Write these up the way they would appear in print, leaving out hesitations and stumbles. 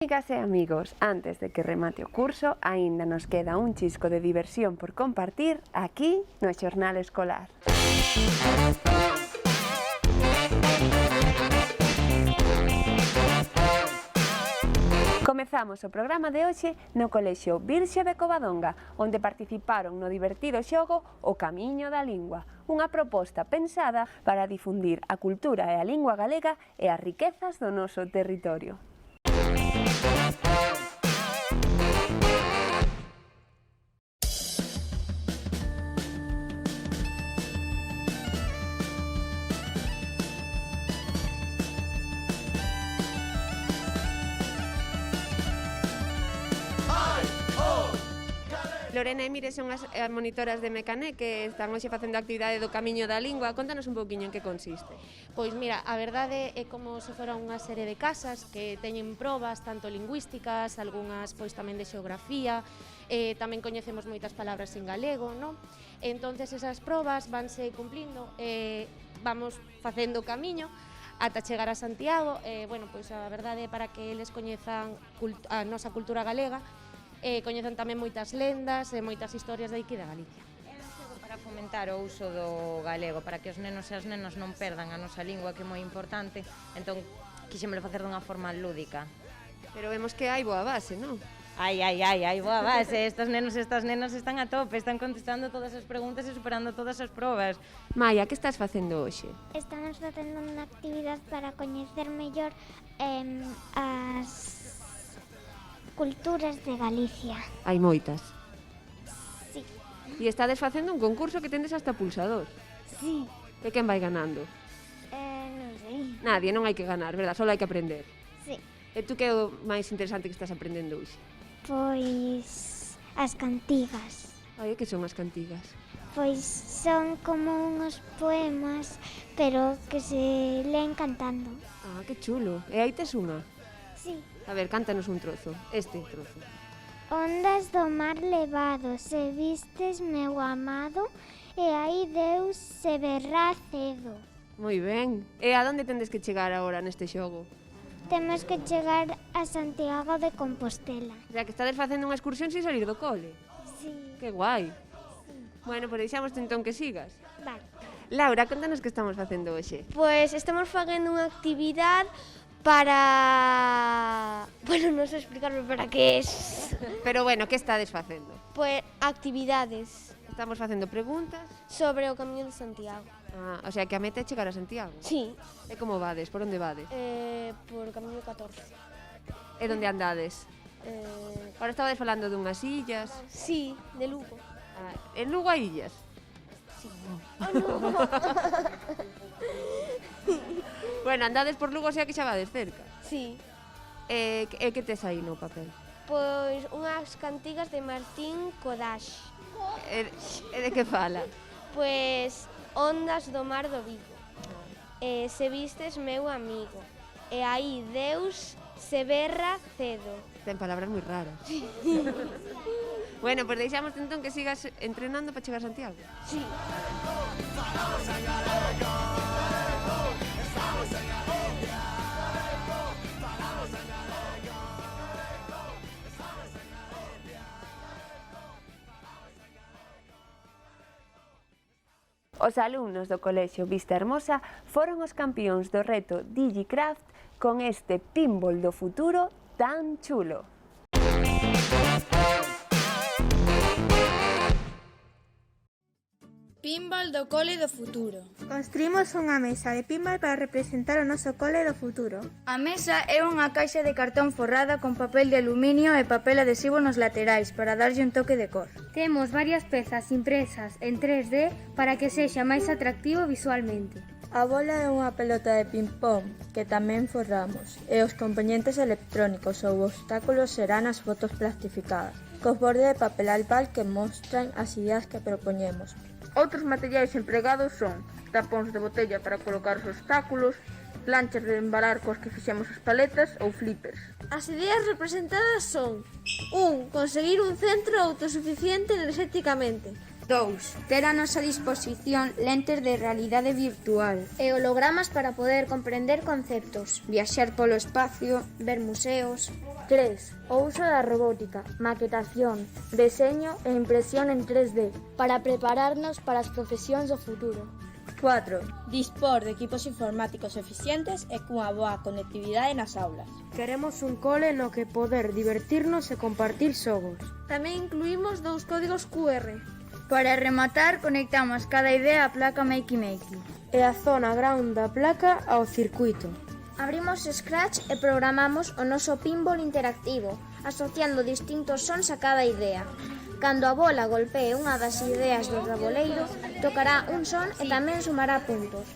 Amigas e amigos, antes de que remate o curso, aínda nos queda un chisco de diversión por compartir aquí no Xornal Escolar. Comezamos o programa de hoxe no Colexio Virxe de Covadonga, onde participaron no divertido xogo O Camiño da Lingua, unha proposta pensada para difundir a cultura e a lingua galega e as riquezas do noso territorio. Lorena e Mire son as monitoras de Mecané que están hoxe facendo a actividade do Camiño da Lingua. Contanos un pouquiño en que consiste. Pois mira, a verdade é como se fora unha serie de casas que teñen probas tanto lingüísticas, algunhas pois tamén de xeografía, tamén coñecemos moitas palabras en galego, non? Entonces esas probas vanse cumplindo, vamos facendo o camiño ata chegar a Santiago, bueno, pois a verdade é para que eles coñezan a nosa cultura galega, coñecen tamén moitas lendas e moitas historias de aquí de Galicia. É un xogo para fomentar o uso do galego, para que os nenos e as nenas non perdan a nosa lingua, que é moi importante, entón quixémolo facer dunha forma lúdica. Pero vemos que hai boa base, non? Ai, boa base, estes nenos e estas nenas están a tope, están contestando todas as preguntas e superando todas as probas. Maia, que estás facendo hoxe? Estamos facendo unha actividade para coñecer mellor as culturas de Galicia. Hai moitas. Sí. E estades facendo un concurso que tendes hasta pulsador. Sí. E quen vai ganando? Non sei. Nadie, non hai que ganar, verdad? Solo hai que aprender. Sí. E tú que é o máis interesante que estás aprendendo hoxe? Pois as cantigas. Ai, que son as cantigas? Pois son como uns poemas, pero que se leen cantando. Ah, que chulo. E aí tes unha? Sí. A ver, cántanos un trozo, este trozo. Ondas do mar levado, se vistes meu amado, e aí Deus se verrá cedo. Moi ben. E a donde tendes que chegar agora neste xogo? Temos que chegar a Santiago de Compostela. O sea, que estades facendo unha excursión sin salir do cole. Sí. Que guai. Bueno, pois deixámoste entón que sigas. Vale. Laura, contanos que estamos facendo hoxe. Pois estamos facendo unha actividade para... Bueno, non sei explicarme para que é. Pero bueno, que estades facendo? Pois actividades Estamos facendo preguntas. sobre o Camiño de Santiago. Ah, o sea, que a meta é chegar a Santiago. Sí, E como vades? Por onde vades? por o Camiño 14. E onde andades? Ahora estabades falando dunhas illas. Sí, de Lugo. Ah, en Lugo hai illas? Bueno, andades por Lugo, o sea que xa vades cerca. Sí, E que tes aí no papel? pois unhas cantigas de Martín Kodash. E de que fala? Pois ondas do mar do Vigo. Se vistes meu amigo. E aí Deus se berra cedo. Ten palabras moi raras. Bueno, pois deixamos entón que sigas entrenando para chegar a Santiago. Sí. Os alumnos do Colexio Vista Hermosa foron os campións do reto DigiCraft con este pinball do futuro tan chulo. Pinball do cole do futuro. Construímos unha mesa de pinball para representar o noso cole do futuro. A mesa é unha caixa de cartón forrada con papel de aluminio e papel adhesivo nos laterais para darlle un toque de cor. Temos varias pezas impresas en 3D para que sexa máis atractivo visualmente. A bola é unha pelota de ping-pong que tamén forramos e os componentes electrónicos ou obstáculos serán as fotos plastificadas, cos bordes de papel albal que mostran as ideas que propoñemos. Outros materiais empregados son tapóns de botella para colocar os obstáculos, planchas de embalar cos que fixemos as paletas ou flippers. As ideas representadas son: 1. Conseguir un centro autosuficiente enerxéticamente. 2. Ter a nosa disposición lentes de realidade virtual E hologramas para poder comprender conceptos. viaxar polo espacio, ver museos. 3. O uso da robótica, maquetación, deseño e impresión en 3D para prepararnos para as profesións do futuro. 4. Dispor de equipos informáticos eficientes e cunha boa conectividade nas aulas. Queremos un cole no que poder divertirnos e compartir xogos. Tamén incluímos 2 códigos QR. Para rematar, conectamos cada idea á placa Makey Makey. E a zona ground da placa ao circuito. Abrimos Scratch e programamos o noso pinball interactivo, asociando distintos sons a cada idea. Cando a bola golpee unha das ideas do tabuleiro, tocará un son e tamén sumará puntos.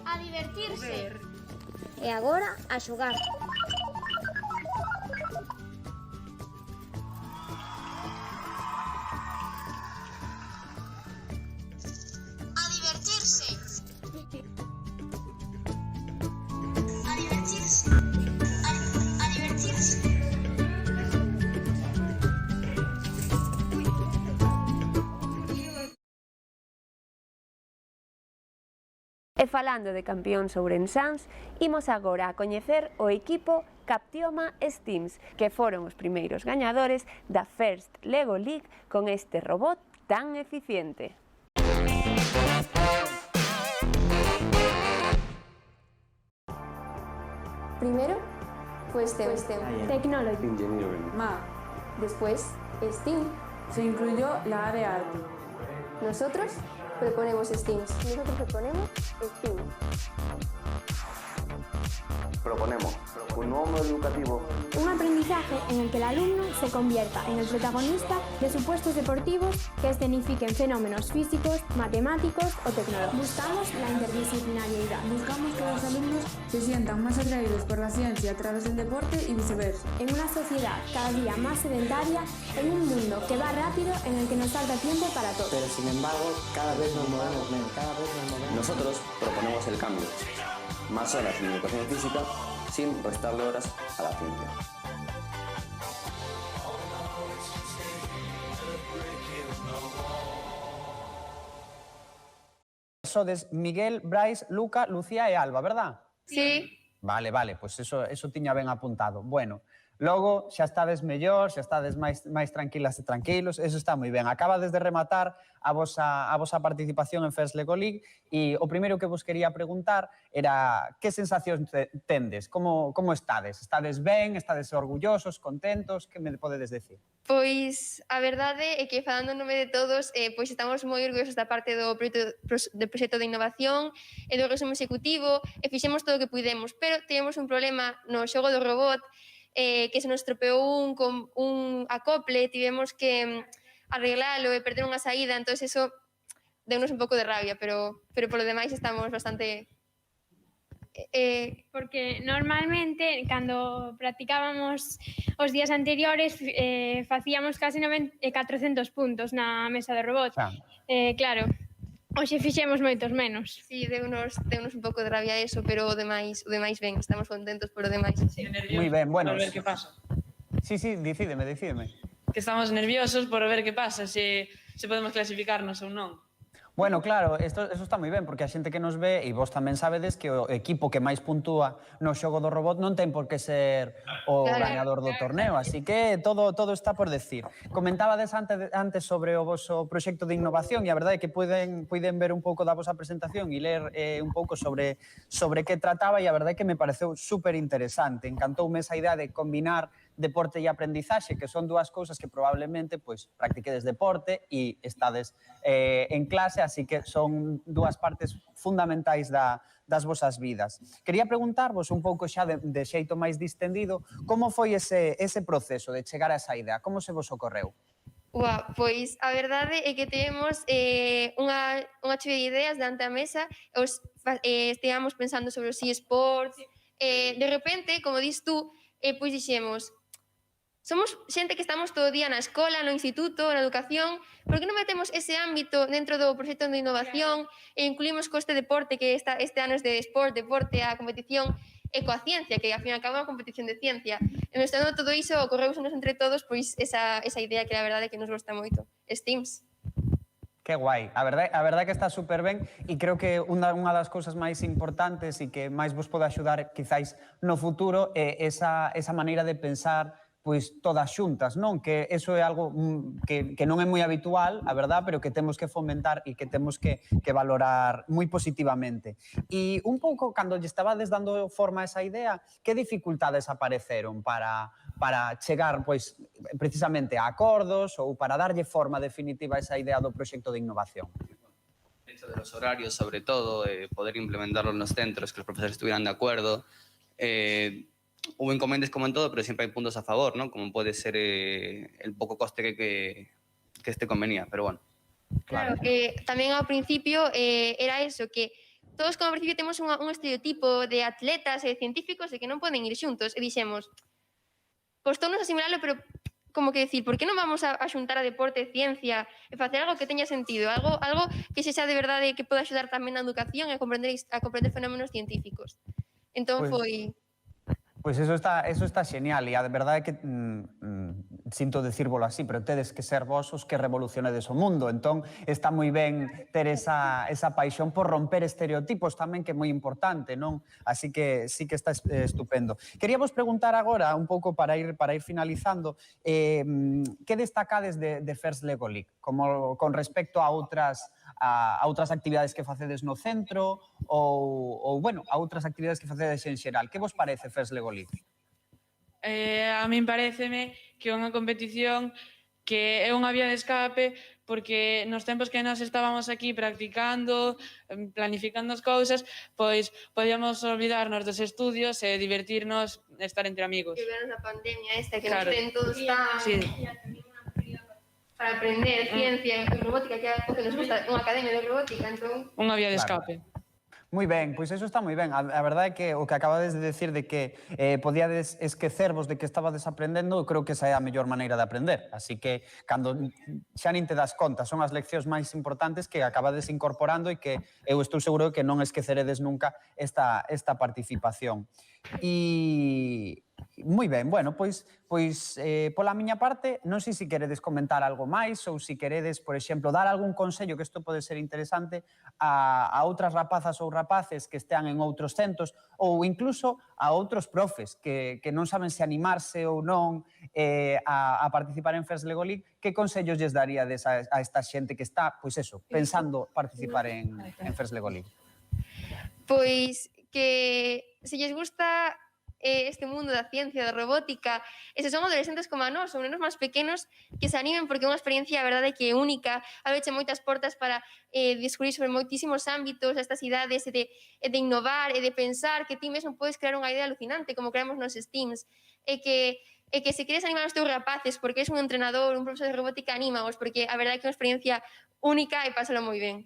A divertirse. E agora, a xogar. A divertirse. E falando de campións ourensáns, imos agora a coñecer o equipo Captioma Steams, que foron os primeiros gañadores da First Lego League con este robot tan eficiente. Primero fue STEM, Technology, Engineering, MA, después STEAM. Se incluyó la área arte. Nosotros proponemos STEAM. Nosotros proponemos STEAM. proponemos un nuevo modelo educativo. Un aprendizaje en el que el alumno se convierta en el protagonista de supuestos deportivos que escenifiquen fenómenos físicos, matemáticos o tecnológicos. Buscamos la interdisciplinariedad. Buscamos que los alumnos se sientan más atraídos por la ciencia a través del deporte y viceversa. En una sociedad cada día más sedentaria, en un mundo que va rápido, en el que nos falta tiempo para todo. Pero sin embargo, cada vez nos movemos menos. Nosotros proponemos el cambio. Más horas en educación física sin restarle horas a la ciencia. Sodes Miguel, Brais, Luca, Lucía e Alba, verdad? Sí. Vale, pues eso tiña ben apuntado. Bueno, logo xa estades mellor, xa estades máis tranquilas e tranquilos, eso está moi ben. Acabades de rematar a vosa participación en First Lego League e o primeiro que vos quería preguntar era que sensacións tendes, como estades? Estades ben, estades orgullosos, contentos, que me podedes decir? Pois a verdade é que falando en nome de todos, pois estamos moi orgullosos da parte do proxecto de innovación e do resumo executivo e fixemos todo o que pudemos, pero tivemos un problema no xogo do robot que se nos estropeou un acople, tivemos que arreglalo e perder unha saída, entón eso deunos un pouco de rabia, pero polo demais estamos bastante... Porque normalmente, cando practicábamos os días anteriores, facíamos casi 400 puntos na mesa de robot. Claro, hoxe fixemos moitos menos. Sí, deunos un pouco de rabia eso, pero o demais ben, estamos contentos por o demais. Moi ben, bueno. Por ver que pasa. Sí, dicídeme. Que estamos nerviosos por ver que pasa, se podemos clasificarnos ou non. Bueno, claro, eso está moi ben, porque a xente que nos ve, e vos tamén sabedes que o equipo que máis puntúa no xogo do robot non ten por que ser o gañador do torneo, así que todo está por decir. Comentabades antes sobre o voso proxecto de innovación e a verdade é que puiden ver un pouco da vosa presentación e ler un pouco sobre que trataba e a verdade é que me pareceu super interesante. Encantoume esa idea de combinar deporte e aprendizaxe, que son dúas cousas que probablemente practiquedes deporte e estades en clase, así que son dúas partes fundamentais das vosas vidas. Quería preguntarvos un pouco xa de xeito máis distendido, como foi ese proceso de chegar a esa idea? Como se vos ocorreu? Pois a verdade é que temos unha chuvia de ideas diante da mesa, estivamos pensando sobre os eSports, de repente, como dis tú, pois dixemos, somos xente que estamos todo o día na escola, no instituto, na educación, por que non metemos ese ámbito dentro do proxecto de innovación e incluímos co este deporte que este ano é de sport, deporte, a competición e coa ciencia, que ao fin e ao cabo é unha competición de ciencia. E mestando todo iso, ocorreusenos entre todos pois esa idea que a verdade é que nos gosta moito, STEAMs. Que guai, a verdade que está super ben e creo que unha das cousas máis importantes e que máis vos pode axudar quizáis no futuro é esa maneira de pensar pois todas xuntas, non? Que eso é algo que non é moi habitual, a verdade, pero que temos que fomentar e que temos que valorar moi positivamente. E un pouco, cando lle estabades dando forma a esa idea, que dificultades apareceron para chegar, pois, precisamente a acordos ou para darlle forma definitiva a esa idea do proxecto de innovación? El hecho de los horarios, sobre todo, poder implementarlo en los centros, que los profesores estuvieran de acuerdo. Hubo inconvenientes como en todo, pero siempre hay puntos a favor, ¿no? Como puede ser el poco coste que este convenía, pero bueno. Claro, tamén ao principio era eso, que todos como ao principio temos un estereotipo de atletas e de científicos de que non poden ir xuntos, e dixemos, costounos asimilalo, pero como que decir, por que non vamos a xuntar a deporte e ciencia e facer algo que teña sentido, algo que sexa de verdade que poda axudar tamén na educación e a comprender fenómenos científicos. Entón foi... Pois eso está genial e a verdade é que sinto dicírvolo así, pero tedes que ser vos os que revolucionedes o mundo, entón está moi ben ter esa paixón por romper estereotipos tamén, que é moi importante, non? Así que sí que está estupendo. Queríamos preguntar agora, un pouco para ir finalizando, que destacades de First Lego League, como con respecto a outras actividades que facedes no centro ou bueno, a outras actividades que facedes en xeral. Que vos parece First Lego League? A min pareceme que é unha competición que é unha vía de escape, porque nos tempos que nós estábamos aquí practicando, planificando as cousas, pois podíamos olvidarnos dos estudios e divertirnos, estar entre amigos. Que vernos a pandemia esta, que nos ten todos tan... Para aprender ciencia e robótica, que é algo que nos gusta, unha academia de robótica, entón... Unha vía de escape. Moi ben, pois eso está moi ben. A verdade é que o que acabades de decir de que podíades esquecervos de que estabades aprendendo, creo que esa é a mellor maneira de aprender. Así que, cando xa nin te das conta, son as leccións máis importantes que acabades incorporando e que eu estou seguro que non esqueceredes nunca esta participación. E... moi ben, bueno, pois pola miña parte, non sei se queredes comentar algo máis ou se queredes, por exemplo, dar algún consello, que isto pode ser interesante, a outras rapazas ou rapaces que estean en outros centros ou incluso a outros profes que non saben se animarse ou non a participar en First Lego League. Que consellos lles daríades a esta xente que está, pois eso, pensando participar en First Lego League? Pois que se lles gusta este mundo da ciencia, da robótica, e se son adolescentes como a nós, ou nenos máis pequenos, que se animen, porque é unha experiencia, a verdade, que é única, abre moitas portas para descubrir sobre moitísimos ámbitos, estas idades, e de innovar, e de pensar que ti mesmo podes crear unha idea alucinante, como creamos nos STEAMs, e que se queres animar aos teus rapaces, porque és un entrenador, un profesor de robótica, anímaos, porque a verdade é que é unha experiencia única e pásalo moi ben.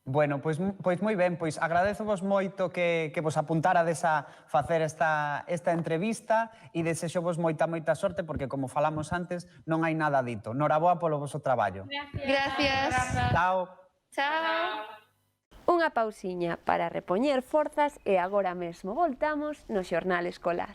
Bueno, pois moi ben, pois agradezovos moito que vos apuntarades a facer esta entrevista e desexovos moita sorte, porque, como falamos antes, non hai nada dito. Noraboa polo voso traballo. Gracias. Chao. Chao. Unha pausiña para repoñer forzas e agora mesmo voltamos no xornal escolar.